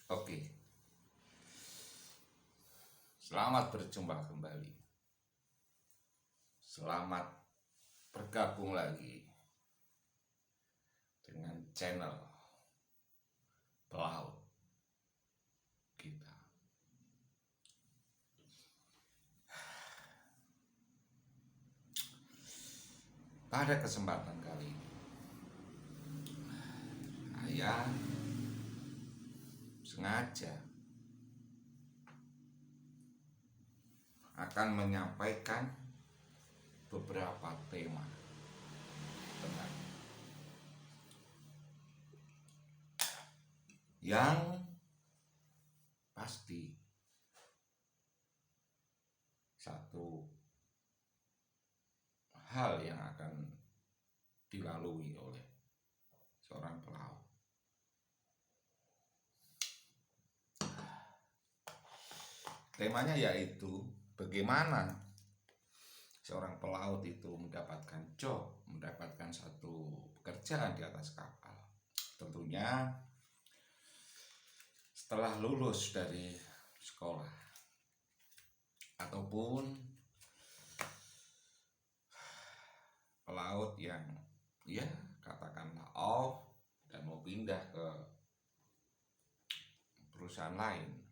Oke, selamat berjumpa kembali. Selamat bergabung lagi dengan channel Pelaut kita. Pada kesempatan kali ini, saya sengaja akan menyampaikan beberapa tema yang pasti satu hal yang akan dilalui oleh seorang pelaut. Temanya yaitu bagaimana seorang pelaut itu mendapatkan mendapatkan satu pekerjaan di atas kapal. Tentunya setelah lulus dari sekolah ataupun pelaut yang katakanlah off dan mau pindah ke perusahaan lain.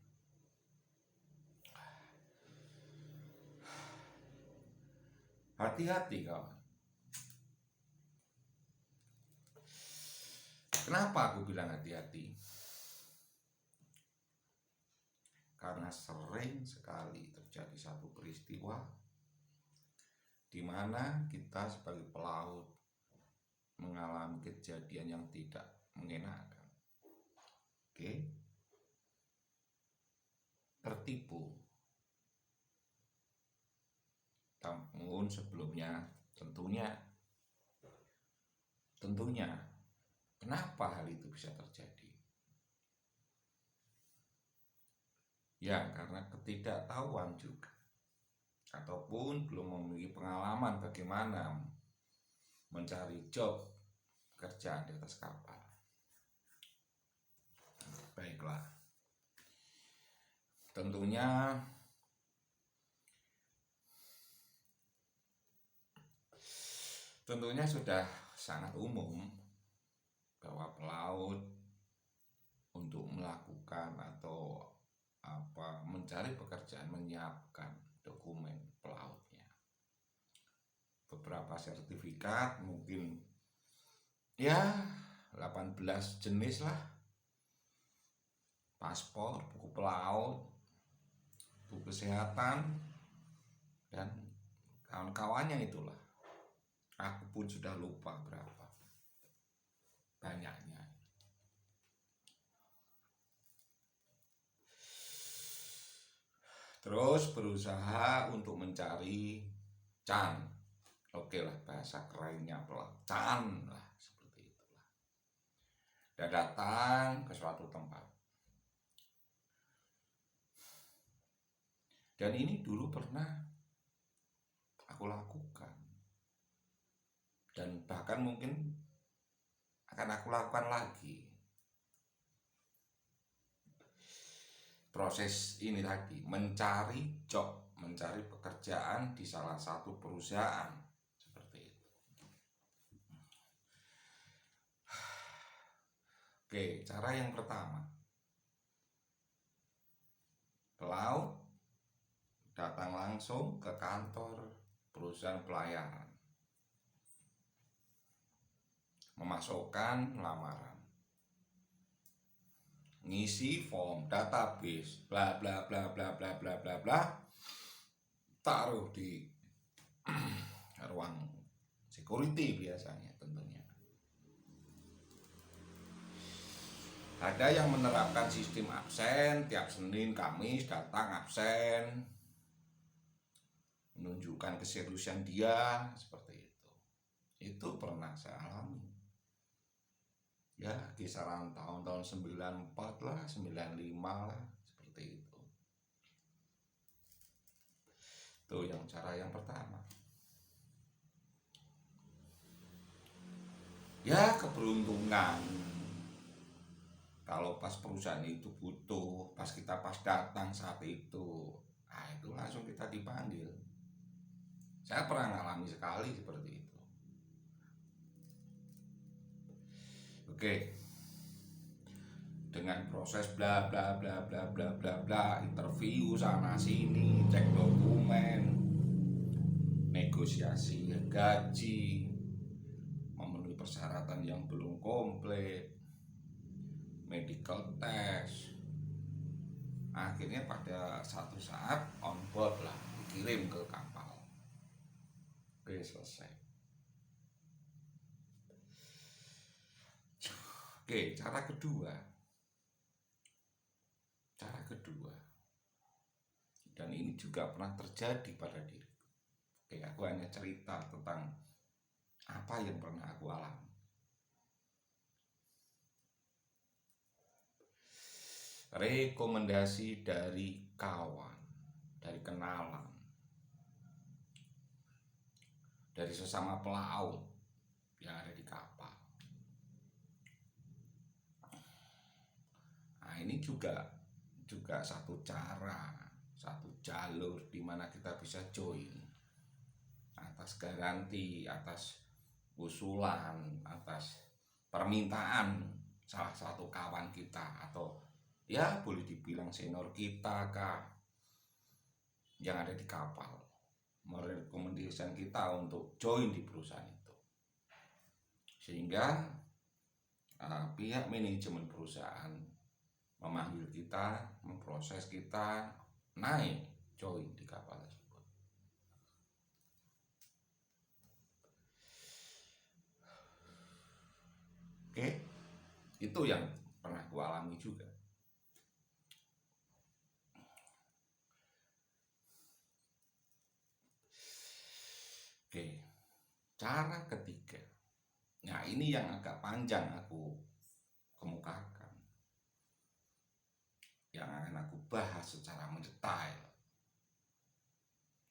Hati-hati kawan. Kenapa aku bilang hati-hati? Karena sering sekali terjadi satu peristiwa di mana kita sebagai pelaut mengalami kejadian yang tidak mengenakan. Oke? Tertipu. Namun sebelumnya tentunya kenapa hal itu bisa terjadi? Ya, karena ketidaktahuan juga, ataupun belum memiliki pengalaman bagaimana mencari job pekerjaan di atas kapal. Baiklah, tentunya sudah sangat umum bahwa pelaut untuk melakukan atau mencari pekerjaan menyiapkan dokumen pelautnya, beberapa sertifikat, mungkin 18 jenis lah, paspor, buku pelaut, buku kesehatan, dan kawan-kawannya itulah. Aku pun sudah lupa berapa banyaknya. Terus berusaha untuk mencari can. Oke lah, bahasa kerennya can lah, seperti itulah. Dan datang ke suatu tempat. Dan ini dulu pernah aku lakukan. Dan bahkan mungkin akan aku lakukan lagi. Proses ini tadi, mencari job, mencari pekerjaan di salah satu perusahaan, seperti itu. Oke, cara yang pertama, pelaut datang langsung ke kantor perusahaan pelayaran, memasukkan lamaran, ngisi form database, bla bla bla bla bla bla bla bla, taruh di ruang security biasanya tentunya. Ada yang menerapkan sistem absen, tiap Senin, Kamis datang absen, menunjukkan keseriusan dia, seperti itu. Itu pernah saya alami. Ya, kisaran tahun-tahun 94 lah, 95 lah, seperti itu. Itu yang cara yang pertama. Ya, keberuntungan Kalau pas perusahaan itu butuh, kita pas datang saat itu, nah itu langsung kita dipanggil. Saya pernah ngalami sekali seperti itu. Oke, dengan proses bla bla bla bla bla bla bla, interview sana sini, cek dokumen, negosiasi gaji, memenuhi persyaratan yang belum komplit, medical test, akhirnya pada satu saat on board lah, dikirim ke kapal. Oke, selesai. Oke, cara kedua, dan ini juga pernah terjadi pada diriku. Oke, aku hanya cerita tentang apa yang pernah aku alami. Rekomendasi dari kawan, dari kenalan, dari sesama pelaut yang ada di kapal. Nah, ini juga satu cara, satu jalur di mana kita bisa join atas garansi, atas usulan, atas permintaan salah satu kawan kita, atau ya boleh dibilang senior kita kah yang ada di kapal, merekomendasikan kita untuk join di perusahaan itu, sehingga pihak manajemen perusahaan memanggil kita, memproses kita naik join di kapal tersebut. Oke, itu yang pernah gue alami juga. Oke, cara ketiga, nah ini yang agak panjang aku kemukakan, yang akan aku bahas secara mendetail,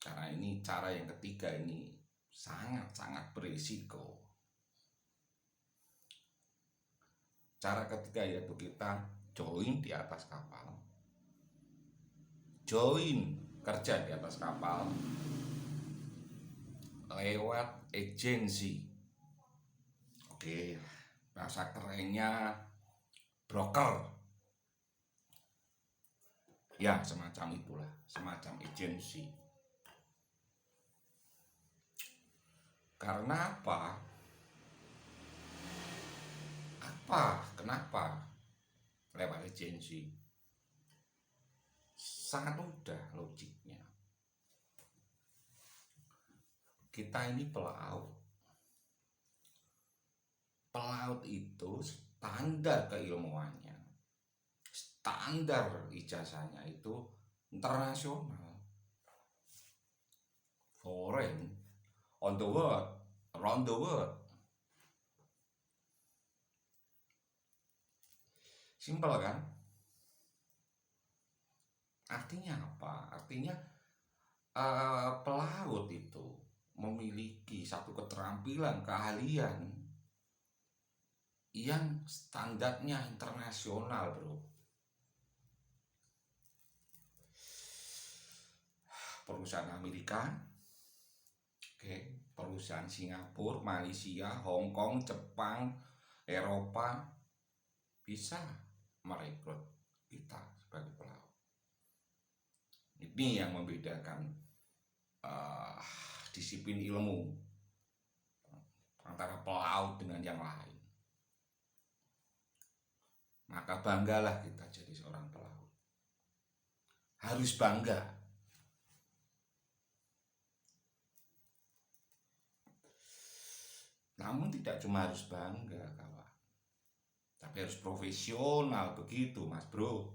karena ini cara yang ketiga ini sangat-sangat berisiko. Cara ketiga yaitu kita join di atas kapal, join kerja di atas kapal lewat agensi. Oke, bahasa kerennya broker. Ya, semacam itulah, semacam agensi. Karena apa? Kenapa lewat agensi? Sangat mudah logiknya. Kita ini pelaut. Pelaut itu standar keilmuannya, standar ijazahnya itu internasional, foreign, on the world, around the world. Simpel kan? Artinya apa? Artinya pelaut itu memiliki satu keterampilan, keahlian yang standarnya internasional, bro. Perusahaan Amerika, perusahaan Singapura, Malaysia, Hong Kong, Jepang, Eropa bisa merekrut kita sebagai pelaut. Ini yang membedakan disiplin ilmu antara pelaut dengan yang lain. Maka banggalah kita jadi seorang pelaut. Harus bangga. Namun tidak cuma harus bangga, kawan, tapi harus profesional begitu, mas bro.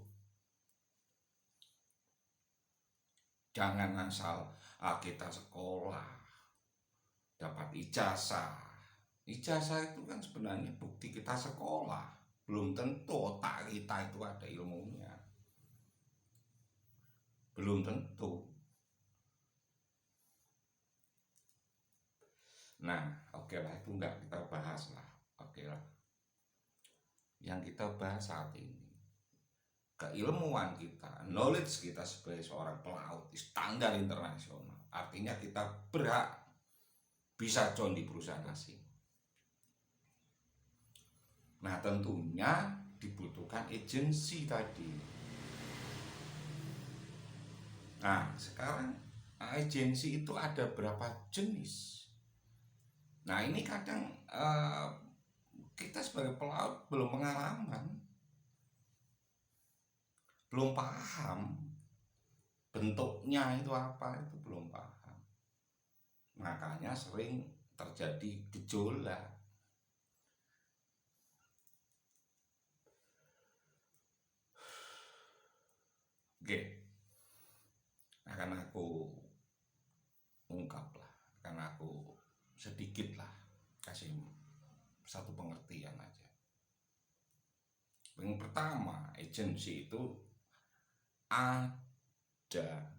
Jangan asal kita sekolah dapat ijazah. Ijazah itu kan sebenarnya bukti kita sekolah. Belum tentu otak kita itu ada ilmunya. Belum tentu. Nah, oke lah, itu enggak kita bahas lah. Oke lah. yang kita bahas saat ini. Keilmuan kita, knowledge kita sebagai seorang pelaut standar internasional, artinya kita berhak bisa join di perusahaan asing. Nah, tentunya dibutuhkan agensi tadi. Nah, sekarang agensi itu ada berapa jenis? Nah, ini kadang kita sebagai pelaut belum pengalaman, belum paham bentuknya itu apa, itu belum paham. Makanya sering terjadi gejolak. Oke, akan aku ungkap lah, akan aku sedikit lah kasih satu pengertian aja. Yang pertama, agensi itu ada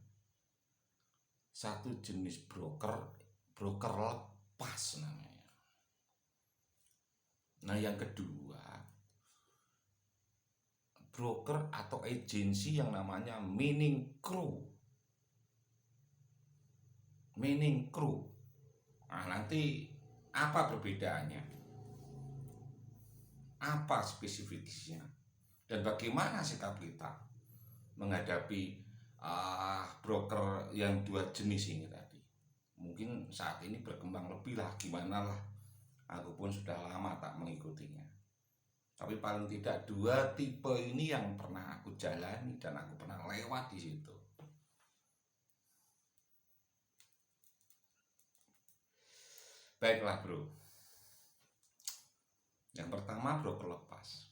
satu jenis broker lepas namanya. Nah, yang kedua, broker atau agensi yang namanya mining crew. Nah, nanti apa perbedaannya? Apa spesifikasinya? Dan bagaimana sikap kita menghadapi broker yang dua jenis ini tadi? Mungkin saat ini berkembang lebih lah, gimana lah. Aku pun sudah lama tak mengikutinya. Tapi paling tidak dua tipe ini yang pernah aku jalani dan aku pernah lewat di situ. Baiklah bro. Yang pertama broker lepas.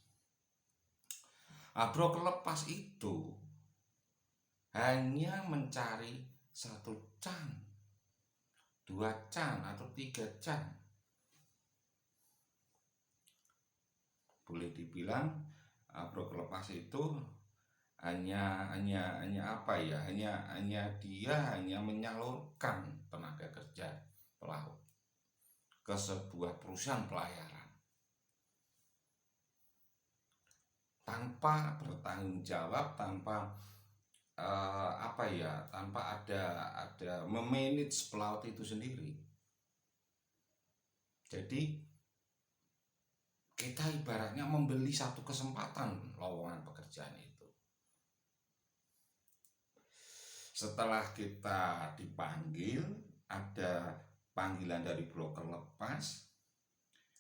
Broker lepas itu hanya mencari 1 can, 2 can atau 3 can. Boleh dibilang broker lepas itu hanya apa ya? Hanya dia hanya menyalurkan tenaga kerja pelaut ke sebuah perusahaan pelayaran tanpa bertanggung jawab, tanpa tanpa ada memanage pelaut itu sendiri. Jadi kita ibaratnya membeli satu kesempatan lowongan pekerjaan itu. Setelah kita dipanggil, ada panggilan dari broker lepas,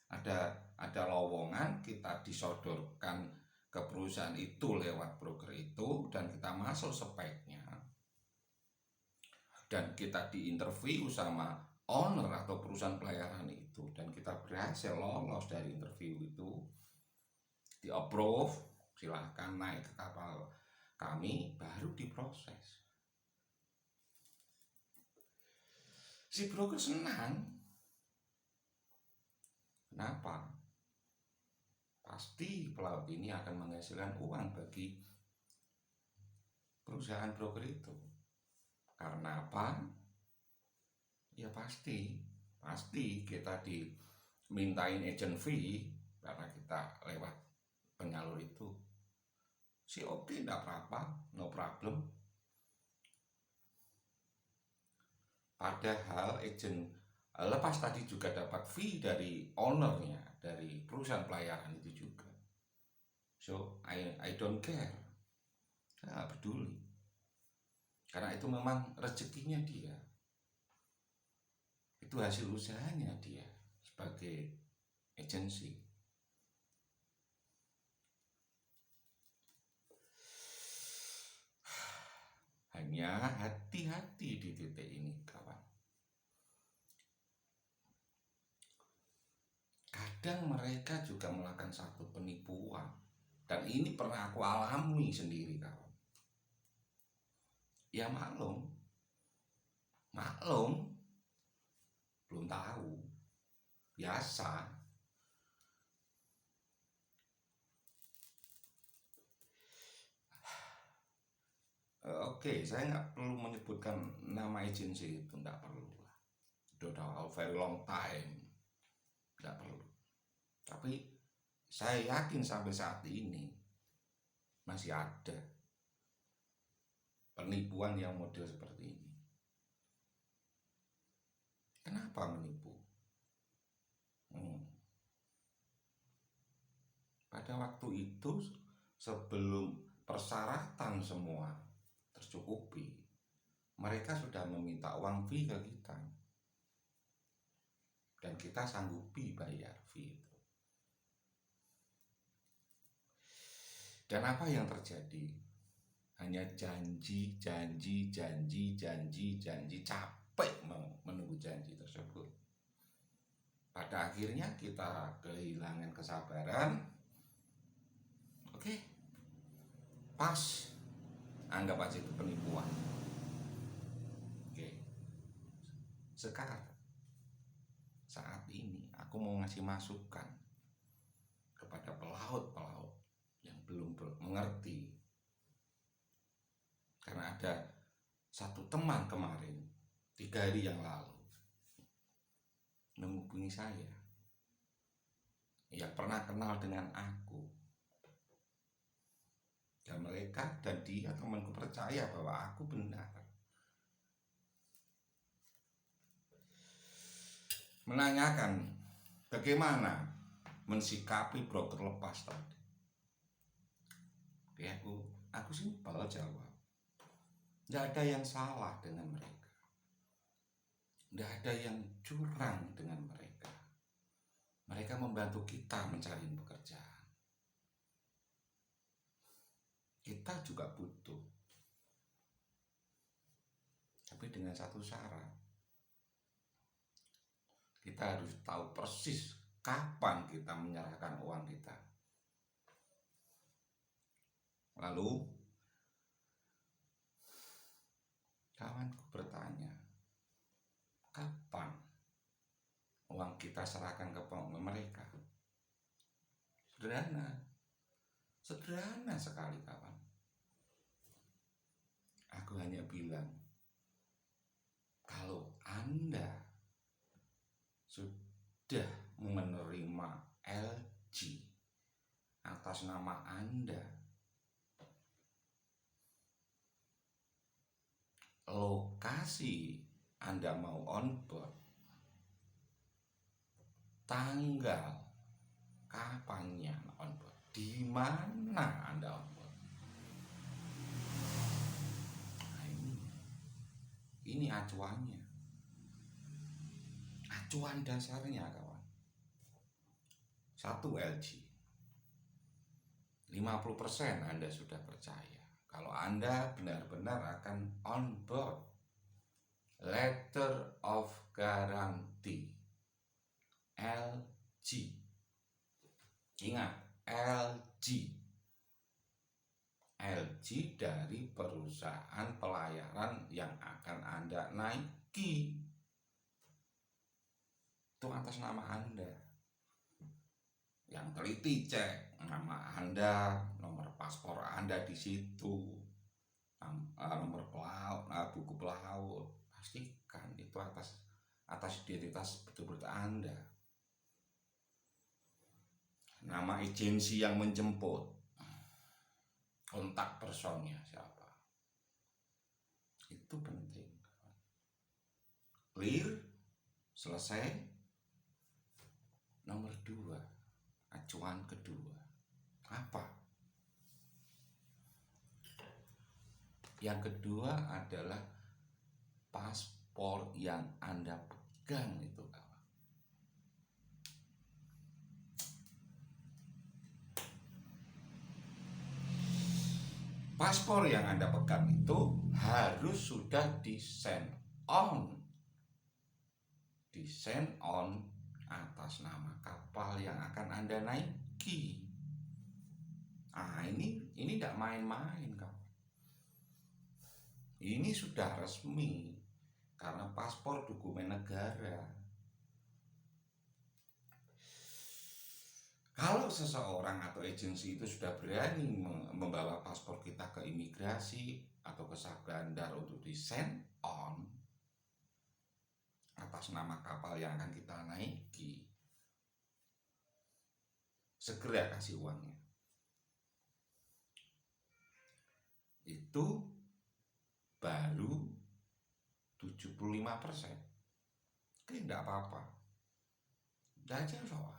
ada lowongan, kita disodorkan ke perusahaan itu lewat broker itu, dan kita masuk speknya, dan kita diinterview sama owner atau perusahaan pelayaran itu, dan kita berhasil lolos dari interview itu, di approve, silahkan naik ke kapal kami, baru diproses. Si broker senang. Kenapa? Pasti pelaut ini akan menghasilkan uang bagi perusahaan broker itu. Karena apa? Ya pasti kita dimintain agent fee karena kita lewat penyalur itu. Si oke, enggak apa-apa, no problem. Padahal agent lepas tadi juga dapat fee dari ownernya, dari perusahaan pelayaran itu juga. So I don't care, saya nggak peduli, karena itu memang rezekinya dia, itu hasil usahanya dia sebagai agensi. Hanya hati-hati di titik ini kawan. Kadang mereka juga melakukan satu penipuan, dan ini pernah aku alami sendiri kawan. Ya maklum, belum tahu, biasa. Oke, saya nggak perlu menyebutkan nama agensi itu, nggak perlu lah. Udah very long time, nggak perlu. Tapi Saya yakin sampai saat ini masih ada penipuan yang model seperti ini. Kenapa menipu? Pada waktu itu sebelum persyaratan semua tercukupi, mereka sudah meminta uang fee ke kita, dan kita sanggupi bayar fee itu. Dan apa yang terjadi? Hanya janji, capek menunggu janji tersebut. Pada akhirnya kita kehilangan kesabaran. Oke, pas, anggap aja itu penipuan. Oke, sekarang saat ini aku mau ngasih masukan kepada pelaut-pelaut yang belum mengerti. Karena ada satu teman kemarin 3 hari yang lalu menghubungi saya, yang pernah kenal dengan aku, dan mereka dan dia temanku percaya bahwa aku benar. Menanyakan bagaimana mensikapi broker lepas tadi. Oke, aku simpel jawab, nggak ada yang salah dengan mereka, nggak ada yang curang dengan mereka. Mereka membantu kita mencari pekerjaan. Kita juga butuh, tapi dengan satu syarat. Kita harus tahu persis kapan kita menyerahkan uang kita. Lalu kawanku bertanya, kapan uang kita serahkan ke mereka? Sederhana sekali kawan. Aku hanya bilang, kalau Anda sudah menerima LG atas nama Anda, lokasi Anda mau on board, tanggal kapannya on board, di mana Anda on board. Nah, ini acuannya, acuan dasarnya kawan. 1 LG, 50% Anda sudah percaya kalau Anda benar-benar akan on board. Letter of Guarantee, LG. Ingat, LG dari perusahaan pelayaran yang akan Anda naiki. Itu atas nama Anda. Yang teliti cek nama Anda, nomor paspor Anda di situ, nomor pelaut, buku pelaut. Pastikan itu atas identitas betul-betul Anda. Nama agensi yang menjemput, kontak personnya siapa, itu penting. Clear, selesai. Nomor 2, acuan kedua apa? Yang kedua adalah paspor yang Anda pegang itu kawan. Paspor yang Anda pegang itu harus sudah di-send on atas nama kapal yang akan Anda naiki. Nah, ini tidak main-main kawan. Ini sudah resmi karena paspor dokumen negara. Kalau seseorang atau agensi itu sudah berani membawa paspor kita ke imigrasi atau ke Syah Bandar untuk di-send on atas nama kapal yang akan kita naiki, segera kasih uangnya. Itu baru 75%. Oke, enggak apa-apa. Enggak aja soal.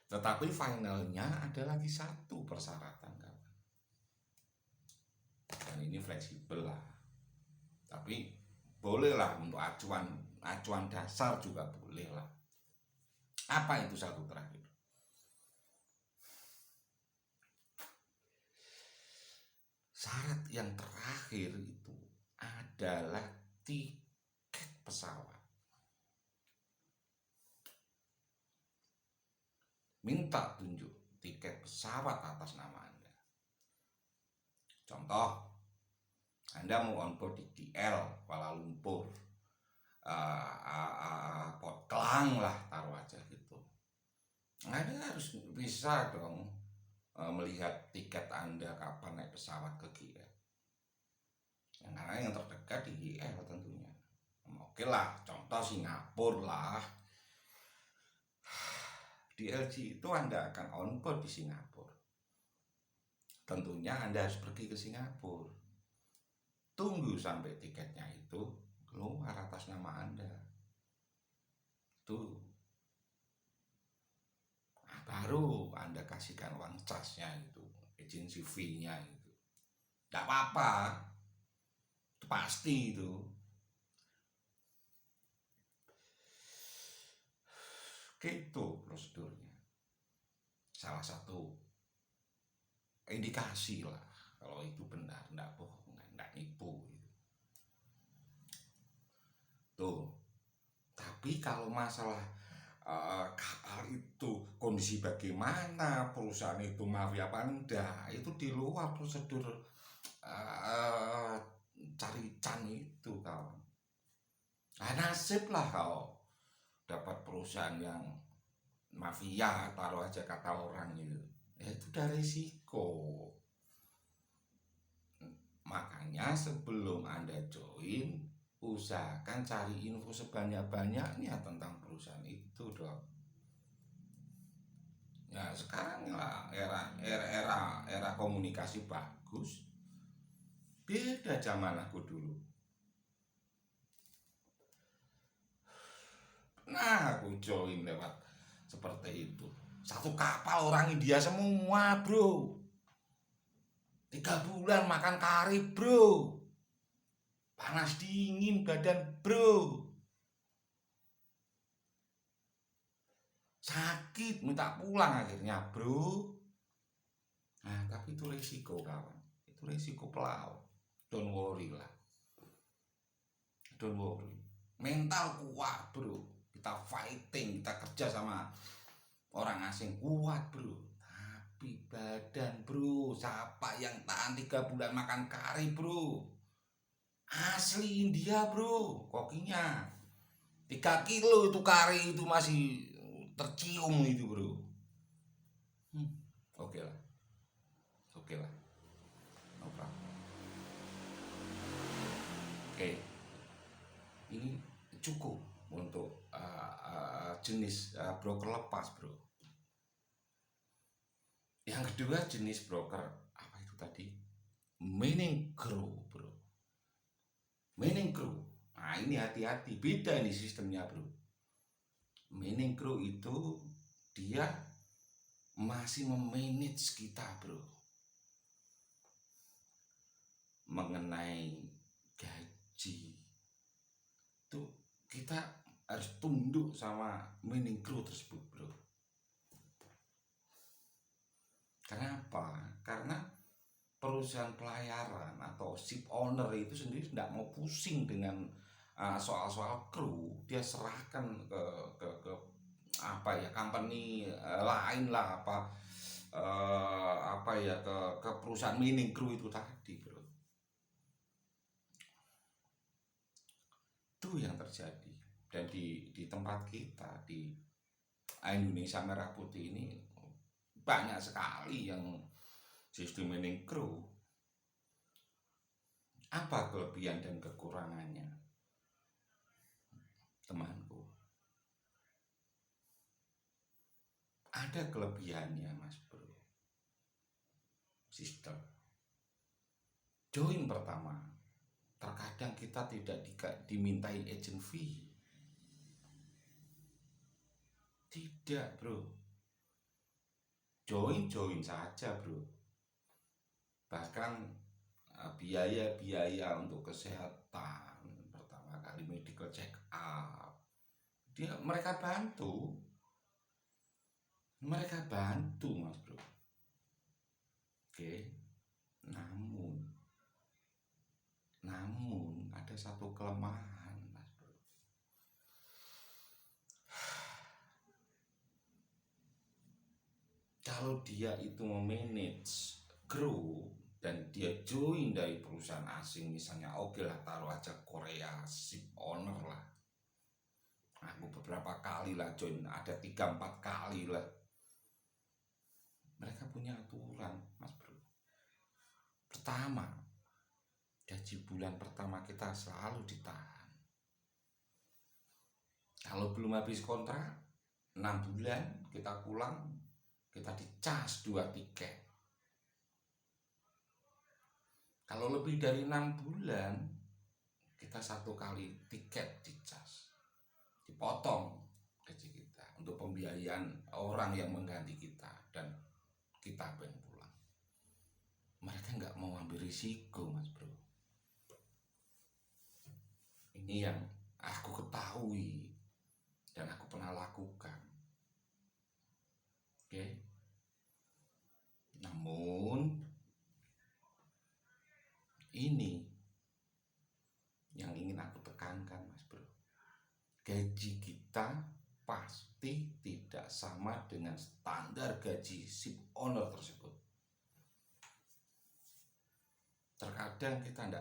Tetapi finalnya ada lagi satu persyaratan, kawan. Dan ini fleksibel lah. Tapi bolehlah untuk acuan dasar juga boleh lah. Apa itu satu terakhir? Syarat yang terakhir itu adalah tiket pesawat. Minta tunjuk tiket pesawat atas nama Anda. Contoh, Anda mau on board di DL Kuala Lumpur, Port Klang lah, taruh aja gitu. Anda harus bisa dong melihat tiket Anda kapan naik pesawat ke GL. Karena yang terdekat di GL tentunya. Oke lah, contoh Singapura lah. Di LG itu Anda akan on board di Singapura. Tentunya Anda harus pergi ke Singapura. Tunggu sampai tiketnya itu keluar atas nama Anda. Tuh. Nah, baru Anda kasihkan uang casnya itu, agency fee-nya itu. Tidak apa-apa. Itu pasti itu. Gitu prosedurnya. Salah satu indikasi lah kalau itu benar, enggak bohong, enggak nipu gitu. Tuh. Tapi kalau masalah kapal itu kondisi bagaimana, perusahaan itu mafia apa enggak, itu di luar prosedur cari can itu, kawan. Nah, nasib lah kalau dapat perusahaan yang mafia, taruh aja kata orang itu. Ya itu udah risiko. Makanya sebelum Anda join, usahakan cari info sebanyak-banyaknya tentang perusahaan itu dong. Ya sekarang lah era komunikasi bagus. Beda zaman aku dulu. Nah, aku join lewat seperti itu. Satu kapal orang India semua, bro. 3 bulan makan kari, bro. Panas dingin badan, bro. Sakit, minta pulang akhirnya, bro. Nah, tapi itu resiko, kawan. Itu resiko pelaut. Don't worry lah. Don't worry. Mental kuat, bro. Kita fighting, kita kerja sama orang asing kuat, bro. Tapi badan, bro, siapa yang tahan 3 bulan makan kari, bro? Asli India, bro, kokinya 3 kilo itu kari itu masih tercium itu, bro. Oke lah, oke lah, no problem. Oke, ini cukup untuk jenis broker lepas, bro. Yang kedua jenis broker apa itu tadi? Mining crew, bro. Mining crew. Nah, ini hati-hati, beda nih sistemnya, bro. Mining crew itu dia masih memanage kita, bro, mengenai gaji. Itu kita harus tunduk sama mining crew tersebut, bro. Kenapa? Karena perusahaan pelayaran atau ship owner itu sendiri tidak mau pusing dengan soal-soal kru. Dia serahkan ke apa ya, company lain lah, apa ya, ke perusahaan mining crew itu tadi, bro. Itu yang terjadi. Dan di tempat kita di Indonesia Merah Putih ini banyak sekali yang sistem mining crew. Apa kelebihan dan kekurangannya, temanku? ada kelebihannya mas bro, sister. Join pertama, terkadang kita tidak dimintain agent fee. Tidak bro, join saja bro. Bahkan biaya-biaya untuk kesehatan, pertama kali medical check up, mereka bantu mas bro. Oke, namun ada satu kelemahan mas bro. Kalau dia itu memanage grow dan dia join dari perusahaan asing, misalnya oke lah, taruh aja Korea ship owner lah, aku beberapa kali lah join, ada 3-4 kali lah. Mereka punya aturan mas bro. Pertama, gaji bulan pertama kita selalu ditahan. Kalau belum habis kontrak 6 bulan kita pulang, kita dicas 2 tiket. Kalau lebih dari 6 bulan kita 1 kali tiket dicas, dipotong gaji kita untuk pembiayaan orang yang mengganti kita dan kita yang pulang. Mereka nggak mau ambil risiko mas bro. Ini yang aku ketahui dan aku pernah lakukan. Oke. Namun ini yang ingin aku tekankan mas bro, gaji kita pasti tidak sama dengan standar gaji ship owner tersebut. Terkadang kita tidak